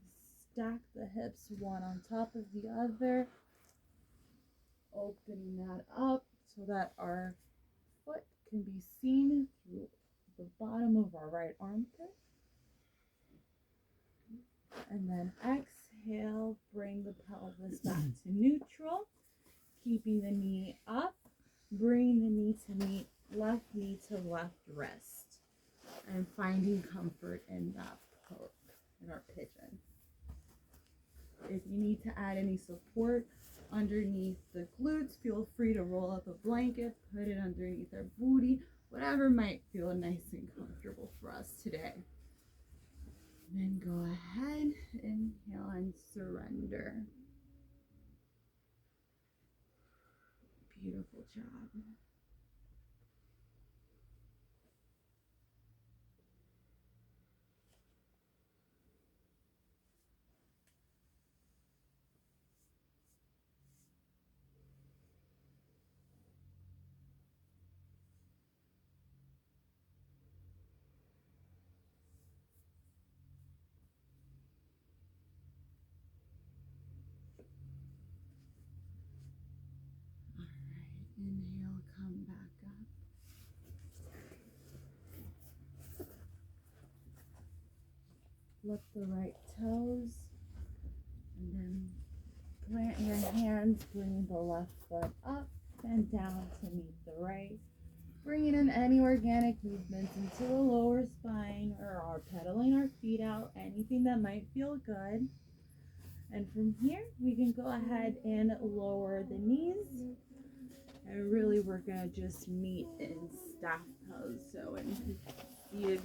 Stack the hips one on top of the other. Opening that up so that our foot can be seen through the bottom of our right armpit. And then exhale, bring the pelvis back to neutral. Keeping the knee up, bringing the knee to meet left knee to left wrist, and finding comfort in that poke, in our pigeon. If you need to add any support underneath the glutes, feel free to roll up a blanket, put it underneath our booty, whatever might feel nice and comfortable for us today. Then go ahead, inhale and surrender. Beautiful job. Inhale, come back up. Flip the right toes, and then plant your hands, bring the left foot up and down to meet the right. Bringing in any organic movements into the lower spine or pedaling our feet out, anything that might feel good. And from here, we can go ahead and lower the knees. And really, we're gonna just meet in staff pose. So in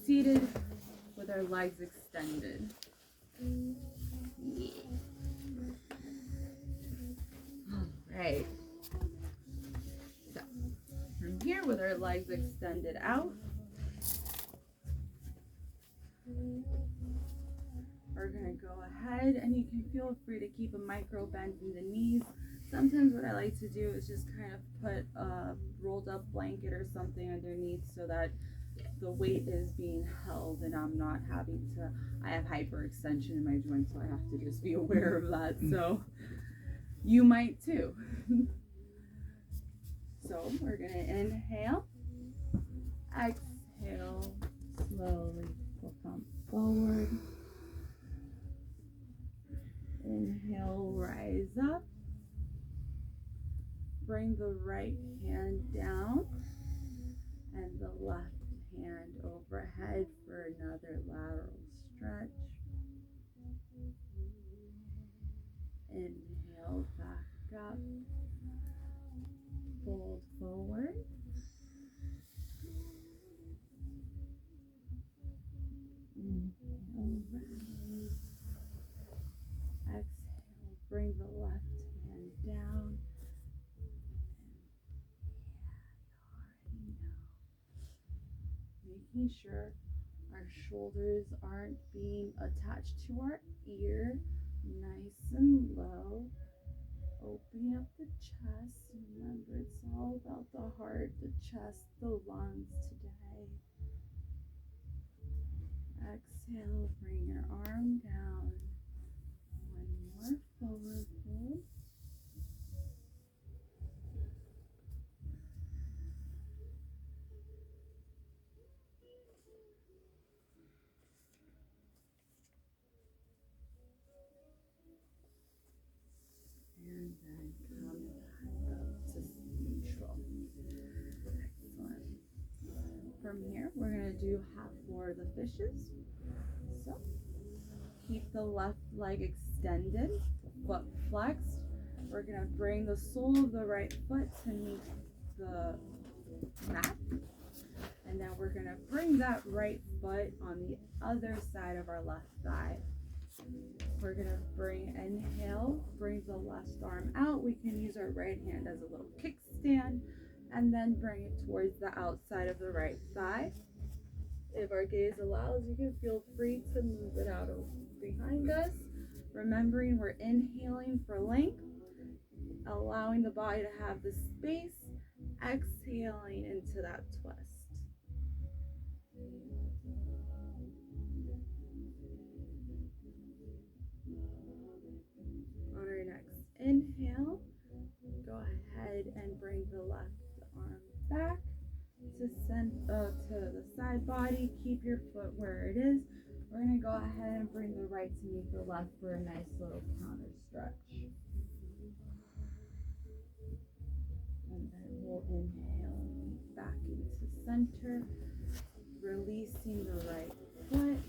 seated with our legs extended. Yeah. All right. with our legs extended out. We're gonna go ahead and you can feel free to keep a micro bend in the knees. Sometimes what I like to do is just kind of put a rolled up blanket or something underneath so that the weight is being held and I'm not having to, I have hyperextension in my joints, so I have to just be aware of that. So you might too. So we're gonna inhale, exhale, slowly we'll come forward. Inhale, rise up. Bring the right hand down and the left hand overhead for another lateral stretch. Inhale, back up. Fold forward. Inhale, rise. Exhale, bring the left hand down. Making sure our shoulders aren't being attached to our ear. Nice and low. Opening up the chest. Remember, it's all about the heart, the chest, the lungs today. Exhale, bring your arm down. One more forward fold. And then come back up to neutral. Excellent. From here, we're going to do half floor of the fishes. So, keep the left leg extended, foot flexed. We're going to bring the sole of the right foot to meet the mat. And then we're going to bring that right foot on the other side of our left thigh. We're going to inhale, bring the left arm out. We can use our right hand as a little kickstand and then bring it towards the outside of the right thigh. If our gaze allows, you can feel free to move it out behind us. Remembering we're inhaling for length, allowing the body to have the space, exhaling into that twist. On our next inhale, go ahead and bring the left arm back to the side body. Keep your foot where it is. We're going to go ahead and bring the right to meet the left for a nice little counter stretch. And then we'll inhale back into center, releasing the right foot,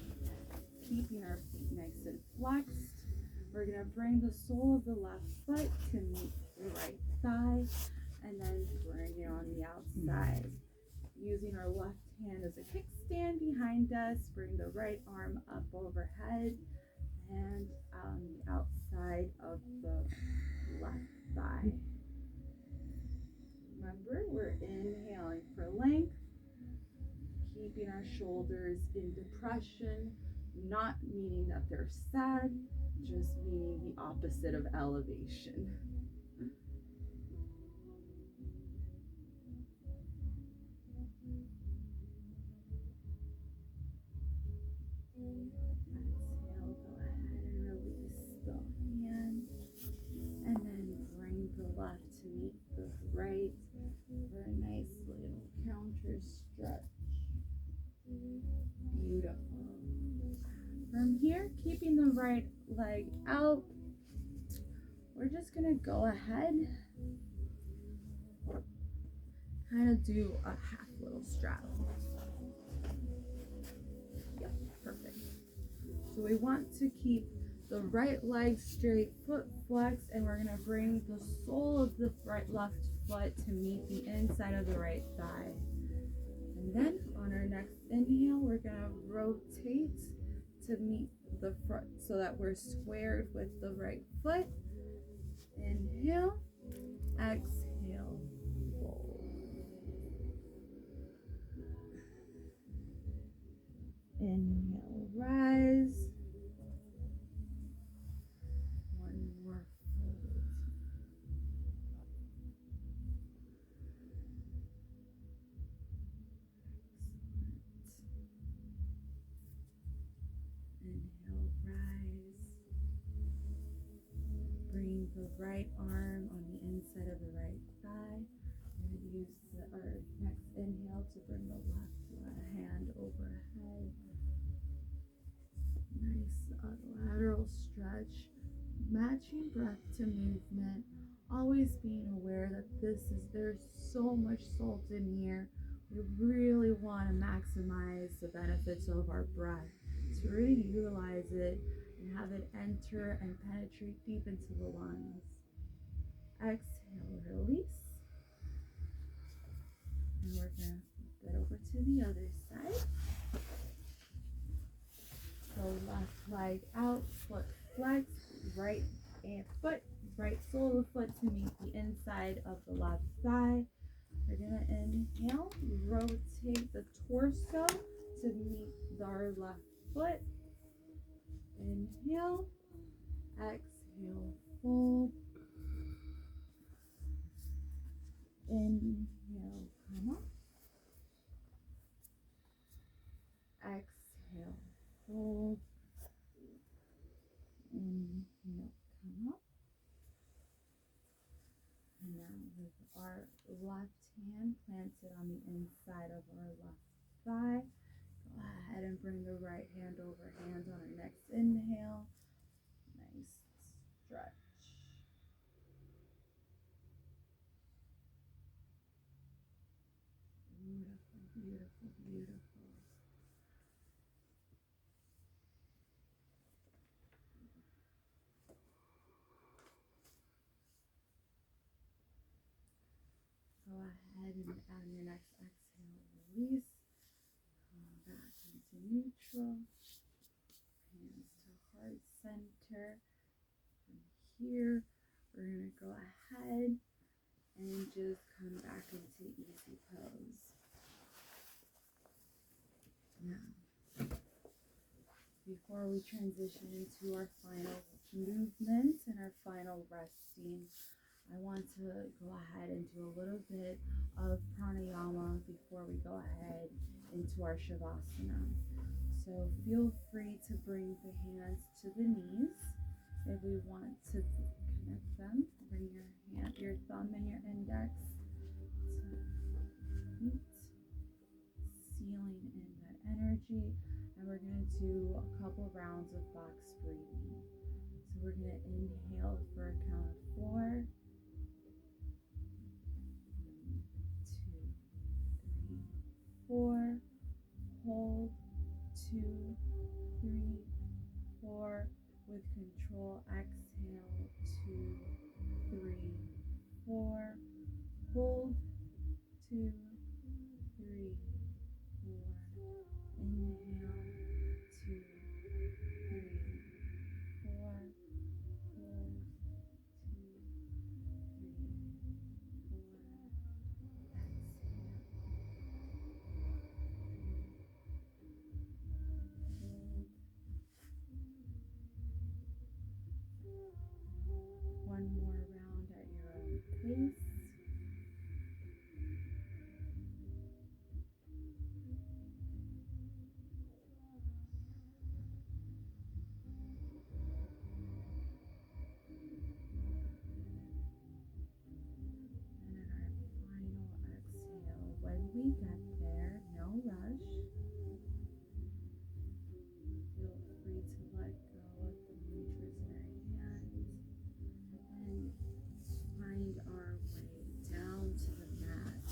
keeping our feet nice and flexed. We're going to bring the sole of the left foot to meet the right thigh, and then bring it on the outside. Using our left hand as a kickstand behind us, bring the right arm up overhead and on the outside of the left thigh. Remember, we're inhaling for length, keeping our shoulders in depression, not meaning that they're sad, just meaning the opposite of elevation. Exhale, go ahead and release the hand, and then bring the left to meet the right for a nice little counter stretch. Beautiful. From here, keeping the right leg out, we're just gonna go ahead, kind of do a half little straddle. Yep, perfect. So we want to keep the right leg straight, foot flexed, and we're gonna bring the sole of the left foot to meet the inside of the right thigh. And then on our next inhale, we're gonna rotate to meet the front so that we're squared with the right foot. Inhale, exhale, fold. right arm on the inside of the right thigh. We're going to use our next inhale to bring the left hand overhead. Nice lateral stretch. Matching breath to movement. Always being aware that there's so much salt in here. We really want to maximize the benefits of our breath. So we're going to utilize it and have it enter and penetrate deep into the lungs. Exhale, release. And we're going to flip that over to the other side. So left leg out, foot flex, right sole of the foot to meet the inside of the left thigh. We're going to inhale, rotate the torso to meet our left foot. Inhale, exhale, fold. Inhale, come up. Exhale, fold. Inhale, come up. And now with our left hand planted on the inside of our left thigh, go ahead and bring the right hand overhand on our next inhale. Nice stretch. Beautiful, beautiful, beautiful. Go ahead and on your next exhale, release. Come back into neutral. Hands to heart center. From here, we're going to go ahead and just come back into easy pose. Now, before we transition into our final movement and our final resting, I want to go ahead and do a little bit of pranayama before we go ahead into our shavasana. So feel free to bring the hands to the knees. If we want to connect them, bring your thumb and your index to meet, sealing in that energy. And we're going to do a couple rounds of box breathing. So we're going to inhale for a count of 4. 4, hold, 2, 3, 4, with control, exhale, 2, 3, 4, hold, 2, 3, 4, inhale, 2, 3, 4, hold, 2, 3, 4, exhale. One more round at your own pace. And in our final exhale, when we get there, no rush. Feel free to let go of the mudras in our hands and find our way down to the mat.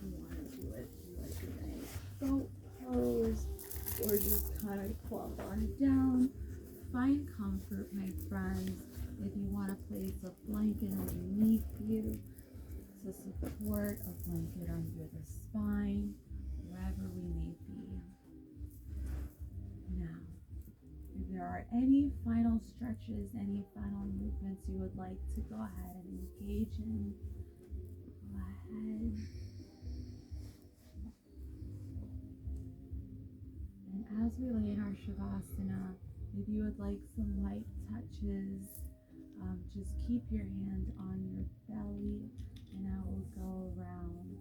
You want to do it like a nice goat pose, or just kind of plump on down. Find comfort, my friends. If you want to place a blanket underneath you to support, a blanket under the spine, wherever we may be. Now, if there are any final stretches, any final movements you would like to go ahead and engage in, go ahead. And as we lay in our shavasana, if you would like some light touches, just keep your hand on your belly and I will go around.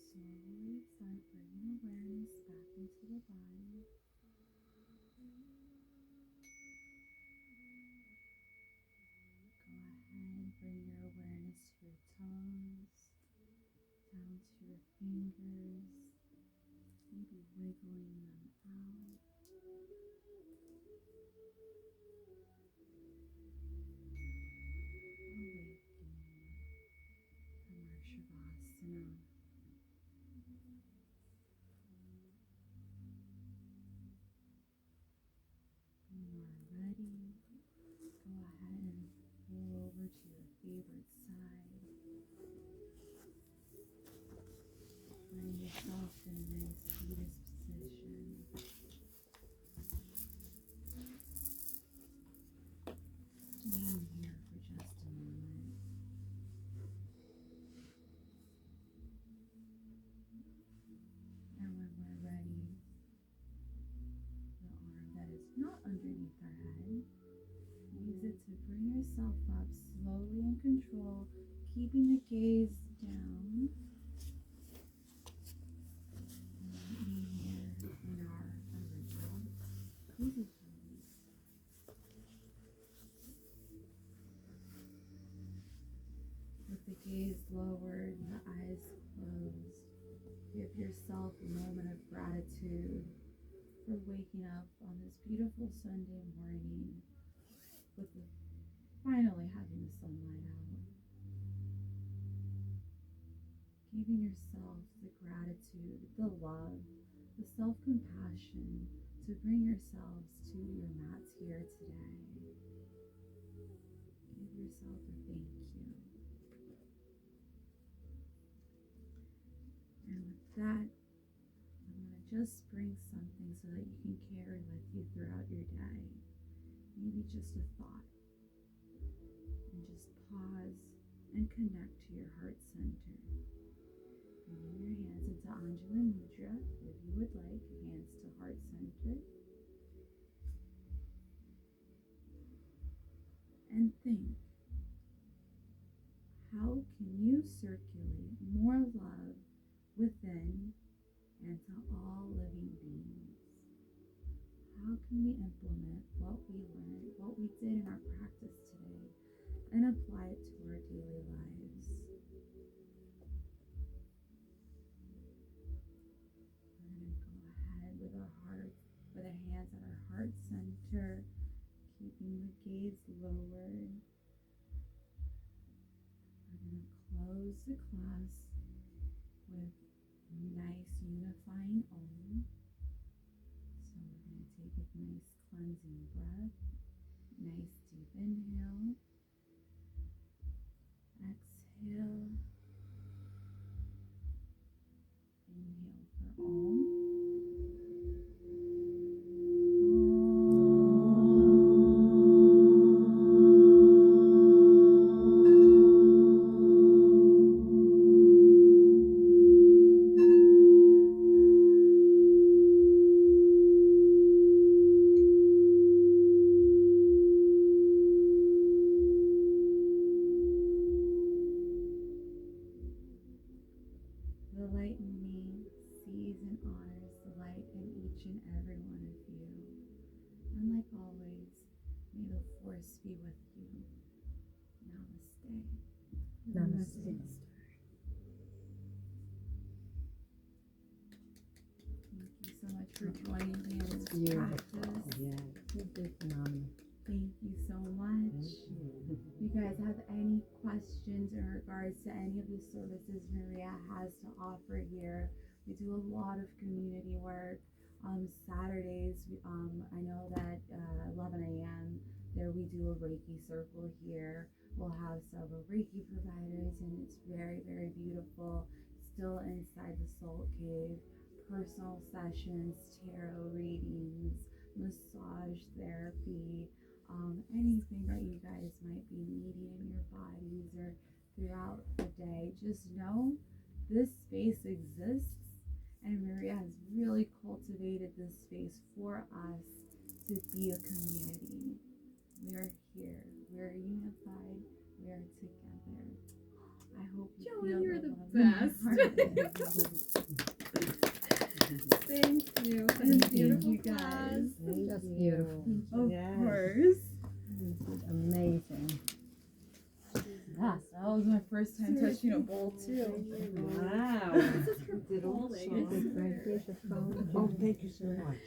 Slowly start bringing awareness back into the body. Go ahead and bring your awareness to your toes, down to your fingers, maybe wiggling them out. Awakening from our Shavasana. When you are ready, go ahead and roll over to your favorite side. Find yourself in a nice fetus position. Staying here for just a moment. And when we're ready, the arm that is not underneath our head, use it to bring yourself up slowly in control, keeping the gaze down. And being here in our original cozy pose. With the gaze lowered and the eyes closed, give yourself a moment of gratitude for waking up on this beautiful Sunday morning with finally having the sunlight out. Giving yourself the gratitude, the love, the self-compassion to bring yourselves to your mats here today. Give yourself a thank you. And with that, I'm going to just bring something so that you can carry with you throughout your day. Maybe just a thought. And just pause and connect to your heart center. Bringing your hands into Anjali Mudra, if you would like, hands to heart center. And think, how can you circulate more love within and to all living beings? How can we implement what we learned, what we did in our practice today, and apply it to our daily lives? We're going to go ahead with our hearts, with our hands at our heart center, keeping the gaze lowered. We're going to close the class with nice unifying Om. So we're going to take a nice cleansing breath, nice deep inhale, exhale, inhale for Om. The light in me sees and honors the light in each and every one of you. And like always, may the force be with you. Namaste. Namaste. Thank you so much for joining me in this Beautiful. practice. Yeah, you did phenomenal. Thank you so much. If you guys have any questions in regards to any of the services Maria has to offer here, we do a lot of community work. Saturdays, I know that 11 a.m. there we do a Reiki circle here. We'll have several Reiki providers, and it's very, very beautiful. Still inside the Salt Cave, personal sessions, tarot readings, massage therapy, anything that you guys might be needing in your bodies or throughout the day. Just know this space exists, and Maria has really cultivated this space for us to be a community. We are here. We are unified. We are together. I hope you Joey, feel you're the love in your best. heart. Thank you for the Thank beautiful you guys. class. That's beautiful. Of Yes. course. This is amazing. Yes, that was my first time touching a bowl too. Wow. This is her Did all calling. songs. Right, here's your phone. Oh, thank you so much.